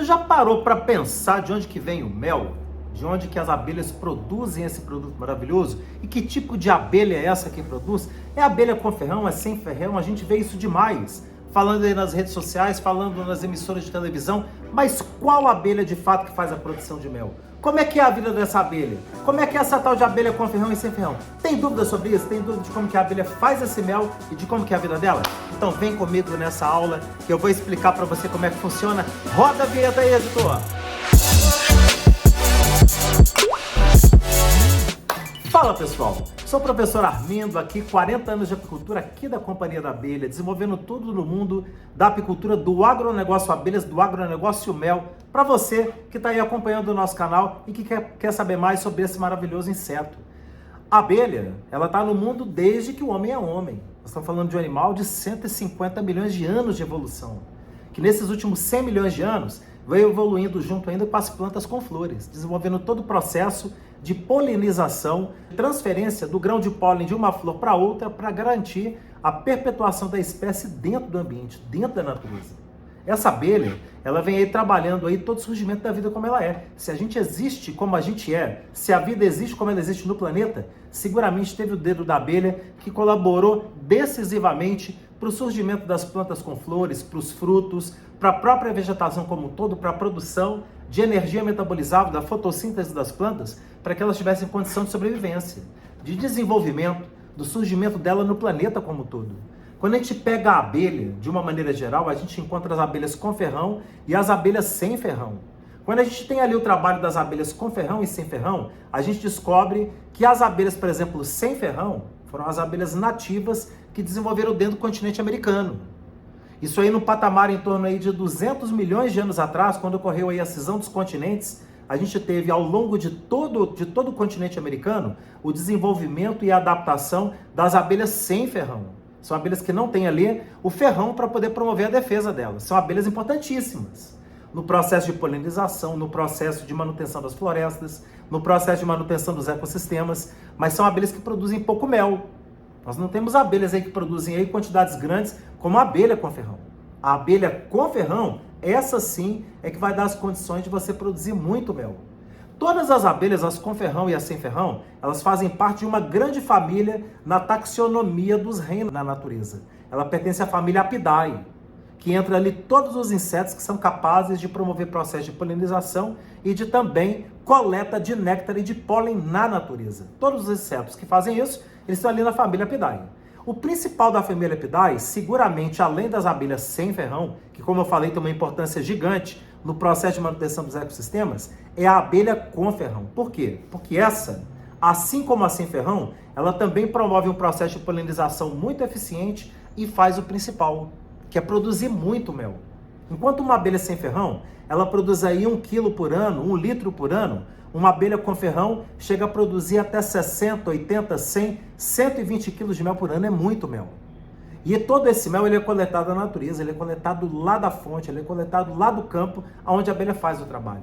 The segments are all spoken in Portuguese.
Você já parou para pensar de onde que vem o mel? De onde que as abelhas produzem esse produto maravilhoso? E que tipo de abelha é essa que produz? É abelha com ferrão? É sem ferrão? A gente vê isso demais. Falando aí nas redes sociais, falando nas emissoras de televisão. Mas qual abelha de fato que faz a produção de mel? Como é que é a vida dessa abelha? Como é que é essa tal de abelha com ferrão e sem ferrão? Tem dúvida sobre isso? Tem dúvida de como que a abelha faz esse mel e de como que é a vida dela? Então vem comigo nessa aula que eu vou explicar para você como é que funciona. Roda a vinheta aí, editor! Fala pessoal, sou o professor Armindo aqui, 40 anos de apicultura aqui da Companhia da Abelha, desenvolvendo tudo no mundo da apicultura, do agronegócio abelhas, do agronegócio mel, para você que está aí acompanhando o nosso canal e que quer saber mais sobre esse maravilhoso inseto. A abelha, ela está no mundo desde que o homem é homem. Nós estamos falando de um animal de 150 milhões de anos de evolução, que nesses últimos 100 milhões de anos veio evoluindo junto ainda com as plantas com flores, desenvolvendo todo o processo de polinização, transferência do grão de pólen de uma flor para outra para garantir a perpetuação da espécie dentro do ambiente, dentro da natureza. Essa abelha, ela vem aí trabalhando aí todo o surgimento da vida como ela é. Se a gente existe como a gente é, se a vida existe como ela existe no planeta, seguramente teve o dedo da abelha que colaborou decisivamente para o surgimento das plantas com flores, para os frutos, para a própria vegetação como um todo, para a produção de energia metabolizável da fotossíntese das plantas, para que elas tivessem condição de sobrevivência, de desenvolvimento, do surgimento dela no planeta como um todo. Quando a gente pega a abelha, de uma maneira geral, a gente encontra as abelhas com ferrão e as abelhas sem ferrão. Quando a gente tem ali o trabalho das abelhas com ferrão e sem ferrão, a gente descobre que as abelhas, por exemplo, sem ferrão, foram as abelhas nativas que desenvolveram dentro do continente americano. Isso aí no patamar em torno aí de 200 milhões de anos atrás, quando ocorreu aí a cisão dos continentes, a gente teve ao longo de todo o continente americano o desenvolvimento e a adaptação das abelhas sem ferrão. São abelhas que não têm ali o ferrão para poder promover a defesa delas. São abelhas importantíssimas no processo de polinização, no processo de manutenção das florestas, no processo de manutenção dos ecossistemas, mas são abelhas que produzem pouco mel. Nós não temos abelhas aí que produzem aí quantidades grandes como a abelha com ferrão. A abelha com ferrão, essa sim é que vai dar as condições de você produzir muito mel. Todas as abelhas, as com ferrão e as sem ferrão, elas fazem parte de uma grande família na taxonomia dos reinos na natureza. Ela pertence à família Apidae, que entra ali todos os insetos que são capazes de promover processo de polinização e de também coleta de néctar e de pólen na natureza. Todos os insetos que fazem isso, eles estão ali na família Apidae. O principal da família Apidae, seguramente, além das abelhas sem ferrão, que como eu falei tem uma importância gigante no processo de manutenção dos ecossistemas, é a abelha com ferrão. Por quê? Porque essa, assim como a sem ferrão, ela também promove um processo de polinização muito eficiente e faz o principal, que é produzir muito mel. Enquanto uma abelha sem ferrão, ela produz aí 1 quilo por ano, 1 litro por ano, uma abelha com ferrão chega a produzir até 60, 80, 100, 120 quilos de mel por ano, é muito mel. E todo esse mel ele é coletado na natureza, ele é coletado lá da fonte, ele é coletado lá do campo, onde a abelha faz o trabalho.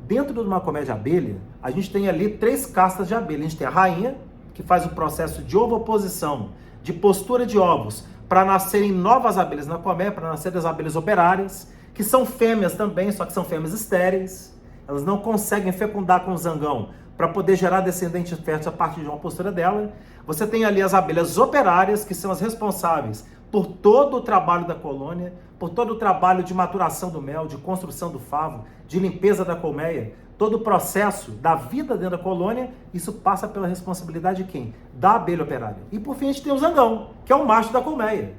Dentro de uma colmeia de abelha, a gente tem ali 3 castas de abelha. A gente tem a rainha, que faz o processo de ovoposição, de postura de ovos, para nascerem novas abelhas na colmeia, para nascerem as abelhas operárias, que são fêmeas também, só que são fêmeas estéreis. Elas não conseguem fecundar com o zangão para poder gerar descendentes férteis a partir de uma postura dela. Você tem ali as abelhas operárias, que são as responsáveis por todo o trabalho da colônia, por todo o trabalho de maturação do mel, de construção do favo, de limpeza da colmeia, todo o processo da vida dentro da colônia, isso passa pela responsabilidade de quem? Da abelha operária. E por fim a gente tem o zangão, que é o macho da colmeia,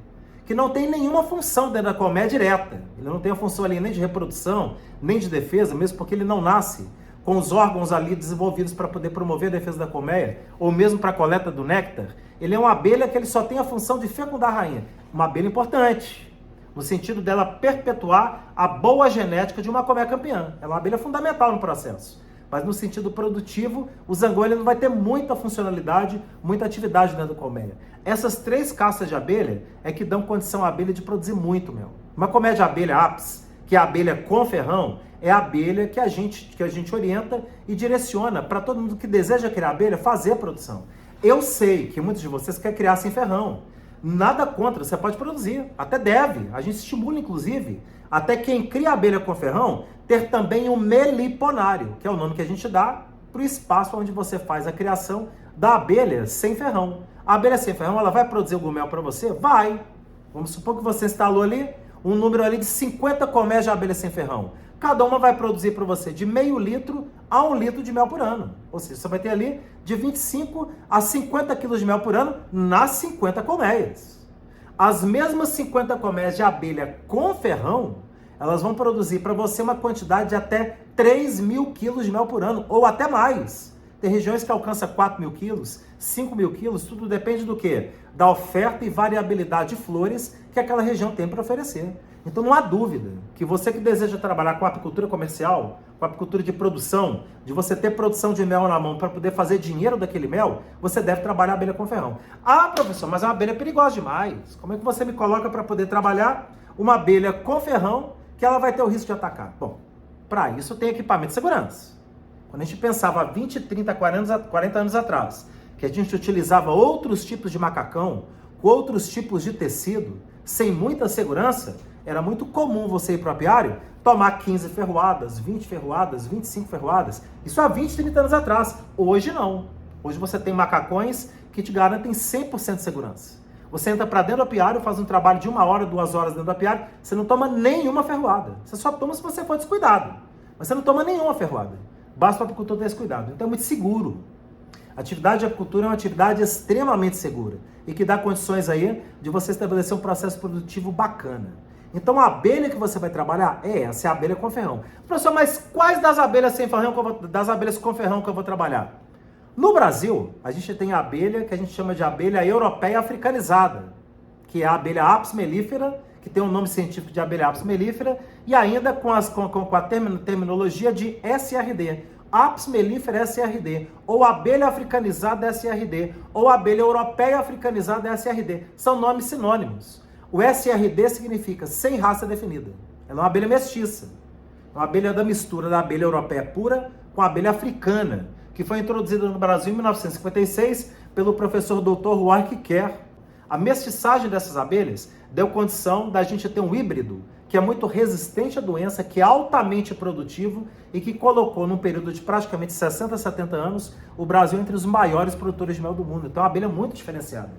que não tem nenhuma função dentro da colmeia direta. Ele não tem a função ali nem de reprodução, nem de defesa, mesmo porque ele não nasce com os órgãos ali desenvolvidos para poder promover a defesa da colmeia, ou mesmo para a coleta do néctar. Ele é uma abelha que ele só tem a função de fecundar a rainha. Uma abelha importante, no sentido dela perpetuar a boa genética de uma colmeia campeã. Ela é uma abelha fundamental no processo. Mas no sentido produtivo, o zangão ele não vai ter muita funcionalidade, muita atividade dentro da colmeia. Essas 3 castas de abelha é que dão condição à abelha de produzir muito mel. Uma colmeia de abelha apis, que é a abelha com ferrão, é a abelha que a gente orienta e direciona para todo mundo que deseja criar abelha fazer a produção. Eu sei que muitos de vocês querem criar sem ferrão. Nada contra, você pode produzir, até deve. A gente estimula, inclusive, até quem cria abelha com ferrão ter também um meliponário, que é o nome que a gente dá para o espaço onde você faz a criação da abelha sem ferrão. A abelha sem ferrão, ela vai produzir algum mel para você? Vai! Vamos supor que você instalou ali um número ali de 50 colmeias de abelha sem ferrão. Cada uma vai produzir para você de meio litro a 1 litro de mel por ano. Ou seja, você vai ter ali de 25 a 50 quilos de mel por ano nas 50 colmeias. As mesmas 50 colmeias de abelha com ferrão, elas vão produzir para você uma quantidade de até 3.000 quilos de mel por ano, ou até mais. Tem regiões que alcançam 4.000 quilos, 5.000 quilos, tudo depende do quê? Da oferta e variabilidade de flores que aquela região tem para oferecer. Então não há dúvida que você que deseja trabalhar com apicultura comercial, com apicultura de produção, de você ter produção de mel na mão para poder fazer dinheiro daquele mel, você deve trabalhar a abelha com ferrão. Ah, professor, mas é uma abelha perigosa demais. Como é que você me coloca para poder trabalhar uma abelha com ferrão que ela vai ter o risco de atacar? Bom, para isso tem equipamento de segurança. Quando a gente pensava há 20, 30, 40 anos atrás, que a gente utilizava outros tipos de macacão, com outros tipos de tecido, sem muita segurança, era muito comum você ir para o apiário tomar 15 ferroadas, 20 ferroadas, 25 ferroadas. Isso há 20, 30 anos atrás. Hoje não. Hoje você tem macacões que te garantem 100% de segurança. Você entra para dentro do apiário, faz um trabalho de 1 hora, 2 horas dentro do apiário, você não toma nenhuma ferroada. Você só toma se você for descuidado. Mas você não toma nenhuma ferroada. Basta o apicultor ter esse cuidado. Então é muito seguro. A atividade de apicultura é uma atividade extremamente segura e que dá condições aí de você estabelecer um processo produtivo bacana. Então a abelha que você vai trabalhar é essa, é a abelha com ferrão. Professor, mas quais das abelhas sem ferrão das abelhas com ferrão que eu vou trabalhar? No Brasil, a gente tem a abelha que a gente chama de abelha europeia africanizada, que é a abelha Apis mellifera, que tem o nome científico de abelha Apis mellifera, e ainda com a terminologia de SRD, Apis mellifera SRD, ou abelha africanizada SRD, ou abelha europeia africanizada SRD. São nomes sinônimos. O SRD significa sem raça definida. Ela é uma abelha mestiça. É uma abelha da mistura da abelha europeia pura com a abelha africana, que foi introduzida no Brasil em 1956 pelo professor Dr. Warwick Kerr. A mestiçagem dessas abelhas deu condição da gente ter um híbrido que é muito resistente à doença, que é altamente produtivo e que colocou, num período de praticamente 60, 70 anos, o Brasil entre os maiores produtores de mel do mundo. Então, é uma abelha muito diferenciada.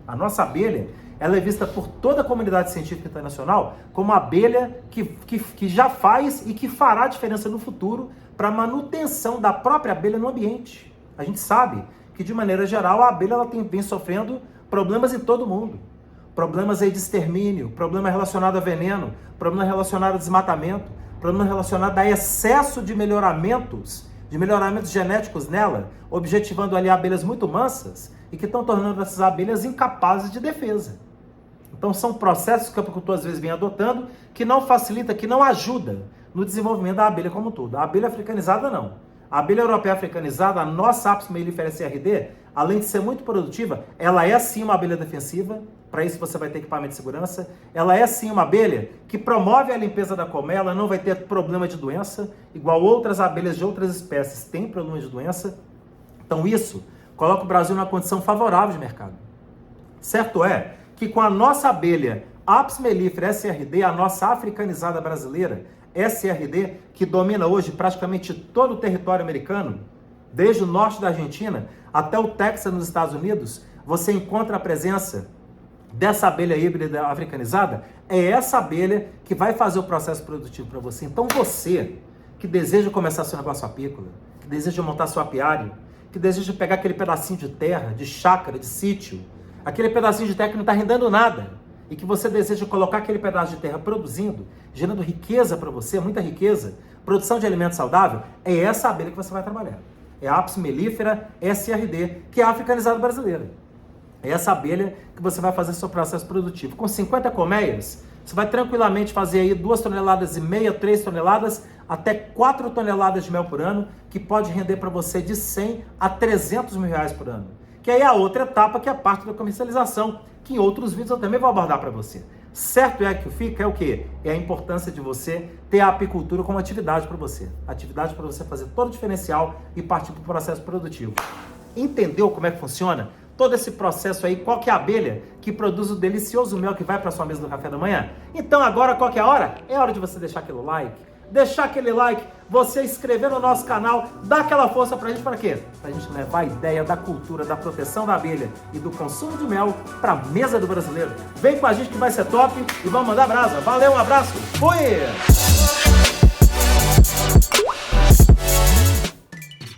A nossa abelha, ela é vista por toda a comunidade científica internacional como uma abelha que já faz e que fará diferença no futuro para a manutenção da própria abelha no ambiente. A gente sabe que, de maneira geral, a abelha ela vem sofrendo problemas em todo o mundo. Problemas aí de extermínio, problema relacionado a veneno, problema relacionado a desmatamento, problema relacionado a excesso de melhoramentos genéticos nela, objetivando ali abelhas muito mansas e que estão tornando essas abelhas incapazes de defesa. Então são processos que o apicultor às vezes vem adotando que não facilita, que não ajuda no desenvolvimento da abelha como um todo. A abelha africanizada não. A abelha europeia africanizada, a nossa Apis mellifera SRD, além de ser muito produtiva, ela é sim uma abelha defensiva. Para isso você vai ter equipamento de segurança. Ela é sim uma abelha que promove a limpeza da colmeia, ela não vai ter problema de doença, igual outras abelhas de outras espécies têm problema de doença. Então isso coloca o Brasil numa condição favorável de mercado. Certo é que com a nossa abelha Apis mellifera SRD, a nossa africanizada brasileira, SRD, que domina hoje praticamente todo o território americano, desde o norte da Argentina até o Texas nos Estados Unidos, você encontra a presença dessa abelha híbrida africanizada. É essa abelha que vai fazer o processo produtivo para você. Então você que deseja começar seu negócio apícola, que deseja montar seu apiário, que deseja pegar aquele pedacinho de terra, de chácara, de sítio, aquele pedacinho de terra que não está rendendo nada, e que você deseja colocar aquele pedaço de terra produzindo, gerando riqueza para você, muita riqueza, produção de alimento saudável, é essa abelha que você vai trabalhar. É a Apis mellifera SRD, que é a africanizada brasileira. É essa abelha que você vai fazer seu processo produtivo. Com 50 colmeias, você vai tranquilamente fazer aí 2,5 toneladas, 3 toneladas, até 4 toneladas de mel por ano, que pode render para você de 100 a 300 mil reais por ano. Que aí é a outra etapa, que é a parte da comercialização, que em outros vídeos eu também vou abordar para você. Certo é que fica é o quê? É a importância de você ter a apicultura como atividade para você. Atividade para você fazer todo o diferencial e partir para o processo produtivo. Entendeu como é que funciona? todo esse processo aí, qual que é a abelha que produz o delicioso mel que vai para sua mesa do café da manhã? Então agora, qual que é a hora? É hora de você deixar aquele like. Deixar aquele like, você inscrever no nosso canal, dar aquela força pra gente para quê? Pra gente levar a ideia da cultura, da proteção da abelha e do consumo de mel pra mesa do brasileiro. Vem com a gente que vai ser top e vamos mandar brasa. Valeu, um abraço, fui!